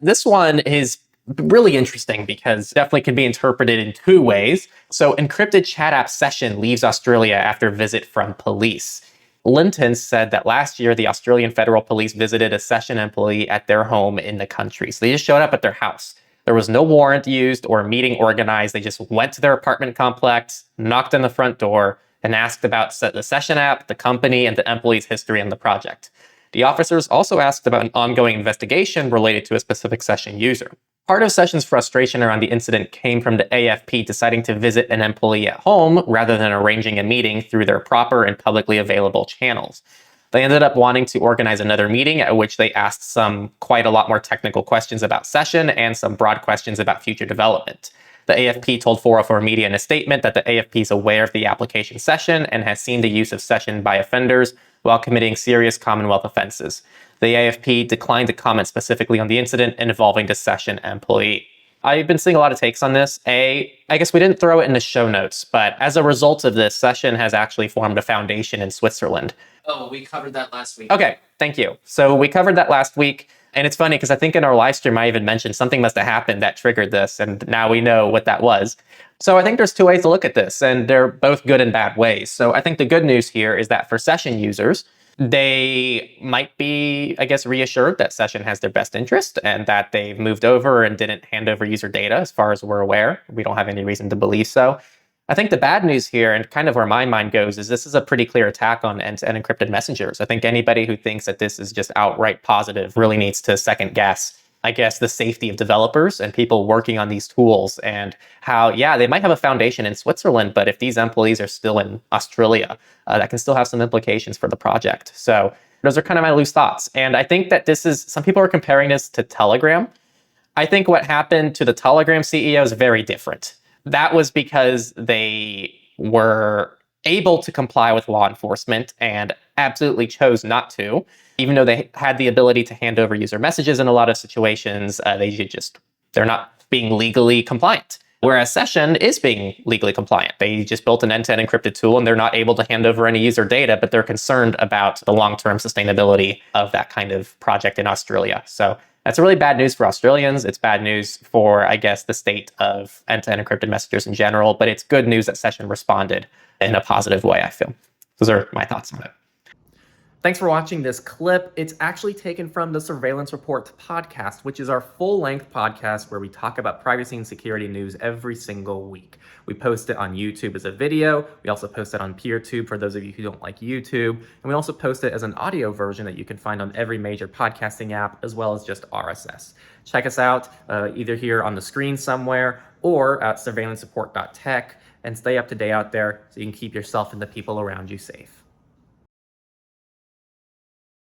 This one is really interesting because it definitely can be interpreted in two ways. So, encrypted chat app session leaves Australia after visit from police. Linton said that last year, the Australian Federal Police visited a session employee at their home in the country. So they just showed up at their house. There was no warrant used or meeting organized. They just went to their apartment complex, knocked on the front door, and asked about the session app, the company, and the employee's history on the project. The officers also asked about an ongoing investigation related to a specific session user. Part of Session's frustration around the incident came from the AFP deciding to visit an employee at home rather than arranging a meeting through their proper and publicly available channels. They ended up wanting to organize another meeting at which they asked quite a lot more technical questions about Session and some broad questions about future development. The AFP told 404 Media in a statement that the AFP is aware of the application Session and has seen the use of Session by offenders while committing serious Commonwealth offenses. The AFP declined to comment specifically on the incident involving the Session employee. I've been seeing a lot of takes on this. I guess we didn't throw it in the show notes, but as a result of this, Session has actually formed a foundation in Switzerland. Oh, we covered that last week. Okay, thank you. So we covered that last week. And it's funny because I think in our live stream, I even mentioned something must have happened that triggered this. And now we know what that was. So I think there's two ways to look at this, and they're both good and bad ways. So I think the good news here is that for Session users, they might be, I guess, reassured that Session has their best interest and that they've moved over and didn't hand over user data as far as we're aware. We don't have any reason to believe so. I think the bad news here, and kind of where my mind goes, is this is a pretty clear attack on end-to-end encrypted messengers. I think anybody who thinks that this is just outright positive really needs to second guess, I guess, the safety of developers and people working on these tools and how, yeah, they might have a foundation in Switzerland, but if these employees are still in Australia, that can still have some implications for the project. So those are kind of my loose thoughts. And I think that some people are comparing this to Telegram. I think what happened to the Telegram CEO is very different. That was because they were able to comply with law enforcement and absolutely chose not to. Even though they had the ability to hand over user messages in a lot of situations, they're not being legally compliant. Whereas Session is being legally compliant. They just built an end-to-end encrypted tool and they're not able to hand over any user data, but they're concerned about the long-term sustainability of that kind of project in Australia. So that's really bad news for Australians. It's bad news for, I guess, the state of end-to-end encrypted messengers in general, but it's good news that Session responded in a positive way, I feel. Those are my thoughts on it. Thanks for watching this clip. It's actually taken from the Surveillance Report podcast, which is our full-length podcast where we talk about privacy and security news every single week. We post it on YouTube as a video. We also post it on PeerTube for those of you who don't like YouTube. And we also post it as an audio version that you can find on every major podcasting app, as well as just RSS. Check us out either here on the screen somewhere or at surveillancereport.tech and stay up to date out there so you can keep yourself and the people around you safe.